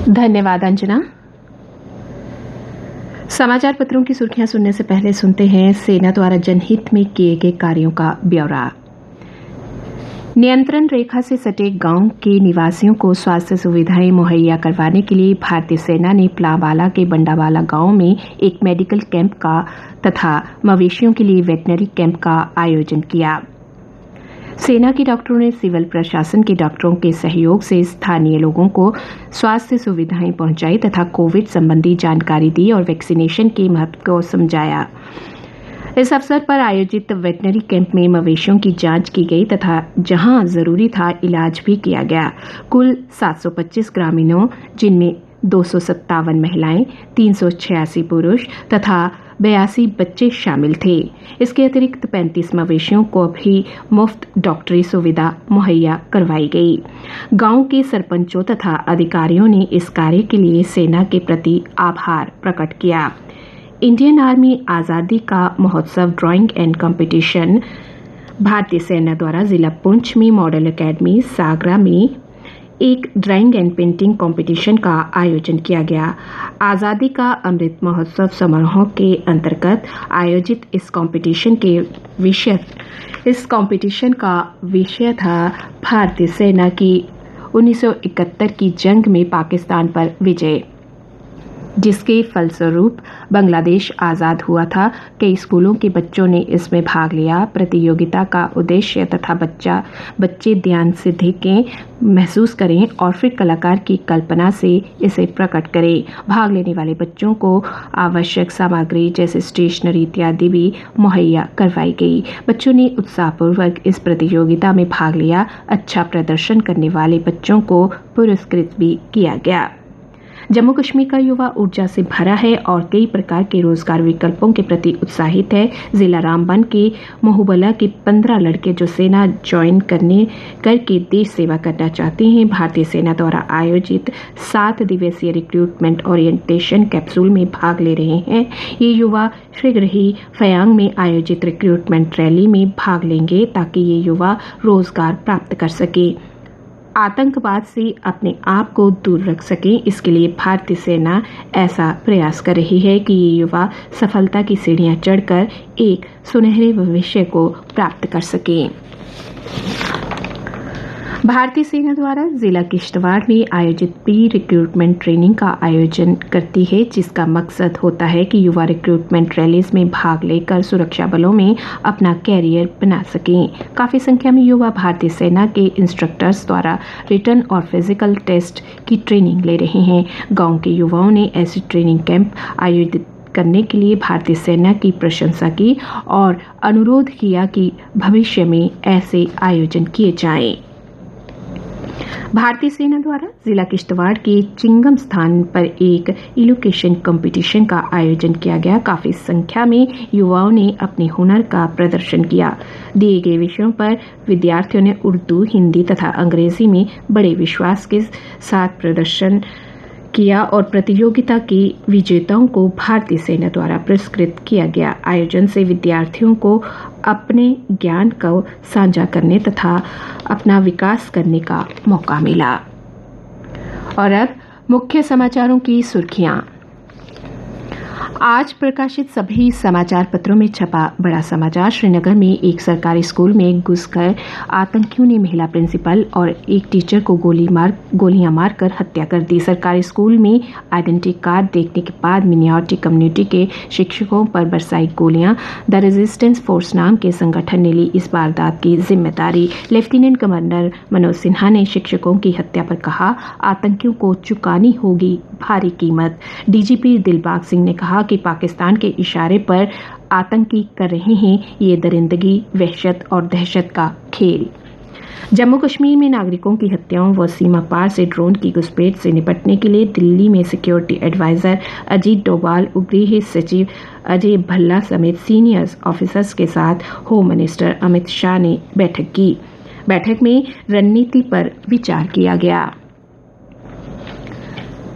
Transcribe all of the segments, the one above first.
धन्यवाद अंजना। समाचार पत्रों की सुर्खियां सुनने से पहले सुनते हैं सेना द्वारा जनहित में किए गए कार्यों का ब्यौरा। नियंत्रण रेखा से सटे गांव के निवासियों को स्वास्थ्य सुविधाएं मुहैया करवाने के लिए भारतीय सेना ने प्लावाला के बंडावाला गांव में एक मेडिकल कैंप का तथा मवेशियों के लिए वेटनरी कैंप का आयोजन किया। सेना के डॉक्टरों ने सिविल प्रशासन के डॉक्टरों के सहयोग से स्थानीय लोगों को स्वास्थ्य सुविधाएं पहुंचाई तथा कोविड संबंधी जानकारी दी और वैक्सीनेशन के महत्व को समझाया। इस अवसर पर आयोजित वेटनरी कैंप में मवेशियों की जांच की गई तथा जहां जरूरी था इलाज भी किया गया। कुल 725 ग्रामीणों, जिनमें 257 महिलाएं, 386 पुरुष तथा 82 बच्चे शामिल थे। इसके अतिरिक्त 35 मवेशियों को भी मुफ्त डॉक्टरी सुविधा मुहैया करवाई गई। गांव के सरपंचों तथा अधिकारियों ने इस कार्य के लिए सेना के प्रति आभार प्रकट किया। इंडियन आर्मी आज़ादी का महोत्सव ड्राइंग एंड कंपटीशन भारतीय सेना द्वारा जिला पुंछ में मॉडल एकेडमी सागरा में एक ड्राइंग एंड पेंटिंग कंपटीशन का आयोजन किया गया। आज़ादी का अमृत महोत्सव समारोह के अंतर्गत आयोजित इस कंपटीशन का विषय था भारतीय सेना की 1971 की जंग में पाकिस्तान पर विजय, जिसके फलस्वरूप बांग्लादेश आज़ाद हुआ था। कई स्कूलों के बच्चों ने इसमें भाग लिया। प्रतियोगिता का उद्देश्य तथा बच्चे ध्यान सिद्धि महसूस करें और फिर कलाकार की कल्पना से इसे प्रकट करें। भाग लेने वाले बच्चों को आवश्यक सामग्री जैसे स्टेशनरी इत्यादि भी मुहैया करवाई गई। बच्चों ने उत्साहपूर्वक इस प्रतियोगिता में भाग लिया। अच्छा प्रदर्शन करने वाले बच्चों को पुरस्कृत भी किया गया। जम्मू कश्मीर का युवा ऊर्जा से भरा है और कई प्रकार के रोजगार विकल्पों के प्रति उत्साहित है। जिला रामबन के मोहबला के 15 लड़के जो सेना ज्वाइन करके देश सेवा करना चाहते हैं, भारतीय सेना द्वारा आयोजित 7 दिवसीय रिक्रूटमेंट ओरिएंटेशन कैप्सूल में भाग ले रहे हैं। ये युवा शीघ्र ही फयांग में आयोजित रिक्रूटमेंट रैली में भाग लेंगे ताकि ये युवा रोजगार प्राप्त कर सके, आतंकवाद से अपने आप को दूर रख सकें। इसके लिए भारतीय सेना ऐसा प्रयास कर रही है कि ये युवा सफलता की सीढ़ियां चढ़कर एक सुनहरे भविष्य को प्राप्त कर सकें। भारतीय सेना द्वारा जिला किश्तवाड़ में आयोजित प्री रिक्रूटमेंट ट्रेनिंग का आयोजन करती है, जिसका मकसद होता है कि युवा रिक्रूटमेंट रैलीज में भाग लेकर सुरक्षा बलों में अपना कैरियर बना सकें। काफ़ी संख्या में युवा भारतीय सेना के इंस्ट्रक्टर्स द्वारा रिटन और फिजिकल टेस्ट की ट्रेनिंग ले रहे हैं। गांव के युवाओं ने ऐसी ट्रेनिंग कैंप आयोजित करने के लिए भारतीय सेना की प्रशंसा की और अनुरोध किया कि भविष्य में ऐसे आयोजन किए जाएं। भारतीय सेना द्वारा जिला किश्तवाड़ के चिंगम स्थान पर एक इलोकेशन कंपटीशन का आयोजन किया गया। काफ़ी संख्या में युवाओं ने अपने हुनर का प्रदर्शन किया। दिए गए विषयों पर विद्यार्थियों ने उर्दू, हिंदी तथा अंग्रेजी में बड़े विश्वास के साथ प्रदर्शन किया और प्रतियोगिता के विजेताओं को भारतीय सेना द्वारा पुरस्कृत किया गया। आयोजन से विद्यार्थियों को अपने ज्ञान को साझा करने तथा अपना विकास करने का मौका मिला। और अब मुख्य समाचारों की सुर्खियां। आज प्रकाशित सभी समाचार पत्रों में छपा बड़ा समाचार। श्रीनगर में एक सरकारी स्कूल में घुसकर आतंकियों ने महिला प्रिंसिपल और एक टीचर को गोलियां मारकर हत्या कर दी। सरकारी स्कूल में आइडेंटिटी कार्ड देखने के बाद मिनियोरिटी कम्युनिटी के शिक्षकों पर बरसाई गोलियां। द रेजिस्टेंस फोर्स नाम के संगठन ने ली इस वारदात की जिम्मेदारी। लेफ्टिनेंट गवर्नर मनोज सिन्हा ने शिक्षकों की हत्या पर कहा, आतंकियों को चुकानी होगी भारी कीमत। डीजीपी दिलबाग सिंह ने कहा कि पाकिस्तान के इशारे पर आतंकी कर रहे हैं ये दरिंदगी, वहशत और दहशत का खेल। जम्मू कश्मीर में नागरिकों की हत्याओं व सीमा पार से ड्रोन की घुसपैठ से निपटने के लिए दिल्ली में सिक्योरिटी एडवाइजर अजीत डोभाल, गृह सचिव अजय भल्ला समेत सीनियर ऑफिसर्स के साथ होम मिनिस्टर अमित शाह ने बैठक की। बैठक में रणनीति पर विचार किया गया।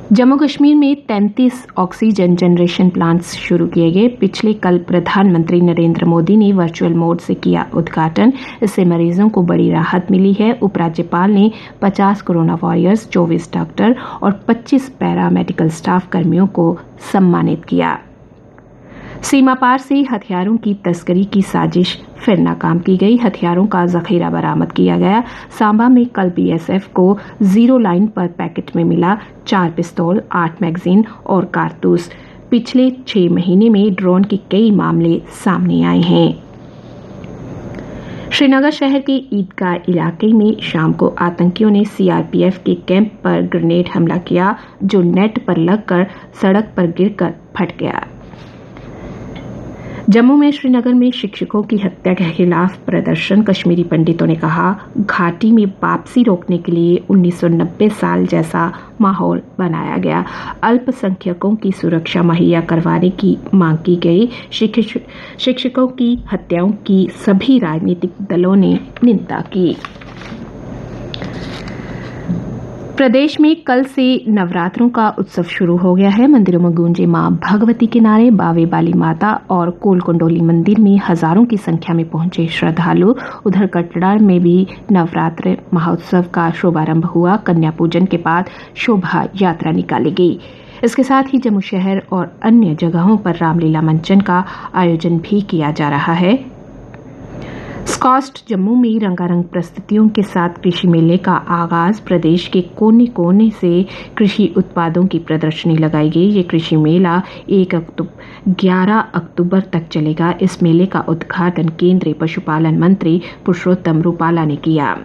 जम्मू कश्मीर में 33 ऑक्सीजन जनरेशन प्लांट्स शुरू किए गए। पिछले कल प्रधानमंत्री नरेंद्र मोदी ने वर्चुअल मोड से किया उद्घाटन। इससे मरीजों को बड़ी राहत मिली है। उपराज्यपाल ने 50 कोरोना वॉरियर्स, 24 डॉक्टर और 25 पैरामेडिकल स्टाफ कर्मियों को सम्मानित किया। सीमा पार से हथियारों की तस्करी की साजिश फिर नाकाम की गई। हथियारों का जखीरा बरामद किया गया। सांबा में कल बीएसएफ को 0 लाइन पर पैकेट में मिला 4 पिस्तौल, 8 मैगजीन और कारतूस। पिछले 6 महीने में ड्रोन के कई मामले सामने आए हैं। श्रीनगर शहर के ईदगाह इलाके में शाम को आतंकियों ने सीआरपीएफ के कैंप पर ग्रेनेड हमला किया, जो नेट पर लगकर सड़क पर गिरकर फट गया। जम्मू में श्रीनगर में शिक्षकों की हत्या के खिलाफ प्रदर्शन। कश्मीरी पंडितों ने कहा, घाटी में वापसी रोकने के लिए 1990 साल जैसा माहौल बनाया गया। अल्पसंख्यकों की सुरक्षा मुहैया करवाने की मांग की गई। शिक्षकों की हत्याओं की सभी राजनीतिक दलों ने निंदा की। प्रदेश में कल से नवरात्रों का उत्सव शुरू हो गया है। मंदिरों में गूंजे मां भगवती के नारे। बावे बाली माता और कोलकुंडोली मंदिर में हजारों की संख्या में पहुंचे श्रद्धालु। उधर कटरा में भी नवरात्र महोत्सव का शुभारंभ हुआ। कन्या पूजन के बाद शोभा यात्रा निकाली गई। इसके साथ ही जम्मू शहर और अन्य जगहों पर रामलीला मंचन का आयोजन भी किया जा रहा है। स्कॉस्ट जम्मू में रंगारंग प्रस्तुतियों के साथ कृषि मेले का आगाज। प्रदेश के कोने कोने से कृषि उत्पादों की प्रदर्शनी लगाई गई। ये कृषि मेला 11 अक्टूबर तक चलेगा। इस मेले का उद्घाटन केंद्रीय पशुपालन मंत्री पुरुषोत्तम रूपाला ने किया।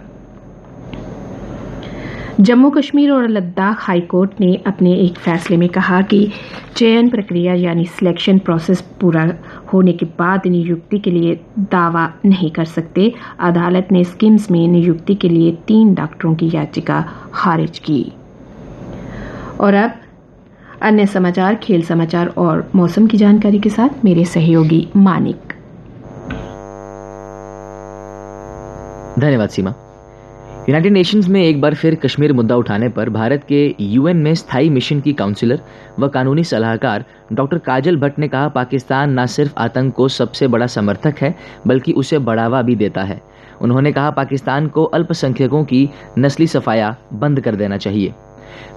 जम्मू कश्मीर और लद्दाख हाईकोर्ट ने अपने एक फैसले में कहा कि चयन प्रक्रिया यानी सिलेक्शन प्रोसेस पूरा होने के बाद नियुक्ति के लिए दावा नहीं कर सकते। अदालत ने स्किम्स में नियुक्ति के लिए 3 डॉक्टरों की याचिका खारिज की। और अब अन्य समाचार, खेल समाचार और मौसम की जानकारी के साथ मेरे सहयोगी मानिक। धन्यवाद सीमा। यूनाइटेड नेशंस में एक बार फिर कश्मीर मुद्दा उठाने पर भारत के यूएन में स्थायी मिशन की काउंसिलर व कानूनी सलाहकार डॉक्टर काजल भट्ट ने कहा, पाकिस्तान न सिर्फ आतंक को सबसे बड़ा समर्थक है बल्कि उसे बढ़ावा भी देता है। उन्होंने कहा, पाकिस्तान को अल्पसंख्यकों की नस्ली सफाया बंद कर देना चाहिए।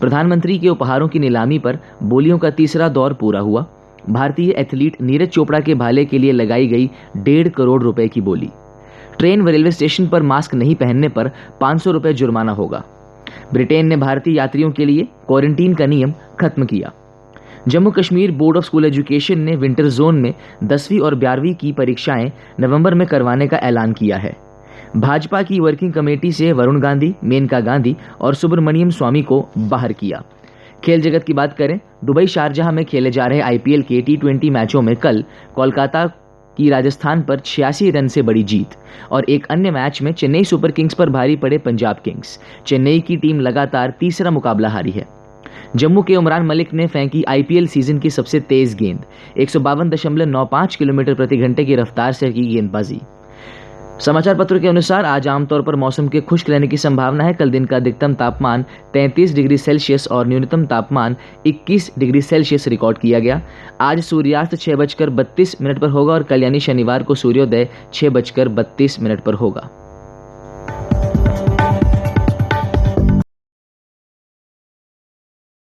प्रधानमंत्री के उपहारों की नीलामी पर बोलियों का तीसरा दौर पूरा हुआ। भारतीय एथलीट नीरज चोपड़ा के भाले के लिए लगाई गई 1.5 करोड़ रुपए की बोली। ट्रेन व रेलवे स्टेशन पर मास्क नहीं पहनने पर 500 रुपए जुर्माना होगा। ब्रिटेन ने भारतीय यात्रियों के लिए क्वारंटीन का नियम खत्म किया। Jammu Kashmir board of school education ने विंटर जोन में 10वीं और 12वीं की परीक्षाएं नवंबर में करवाने का ऐलान किया है। भाजपा की वर्किंग कमेटी से वरुण गांधी, मेनका गांधी और सुब्रमण्यम स्वामी को बाहर किया। खेल जगत की बात करें, दुबई शारजाह में खेले जा रहे आईपीएल के T20 मैचों में कल कोलकाता की राजस्थान पर 86 रन से बड़ी जीत और एक अन्य मैच में चेन्नई सुपर किंग्स पर भारी पड़े पंजाब किंग्स। चेन्नई की टीम लगातार तीसरा मुकाबला हारी है। जम्मू के उमरान मलिक ने फेंकी आईपीएल सीजन की सबसे तेज गेंद। 152.95 किलोमीटर प्रति घंटे की रफ्तार से की गेंदबाजी। समाचार पत्रों के अनुसार आज आमतौर पर मौसम के खुश्क रहने की संभावना है। कल दिन का अधिकतम तापमान 33 डिग्री सेल्सियस और न्यूनतम तापमान 21 डिग्री सेल्सियस रिकॉर्ड किया गया। आज सूर्यास्त 6:32 पर होगा और कल यानी शनिवार को सूर्योदय 6:32 पर होगा।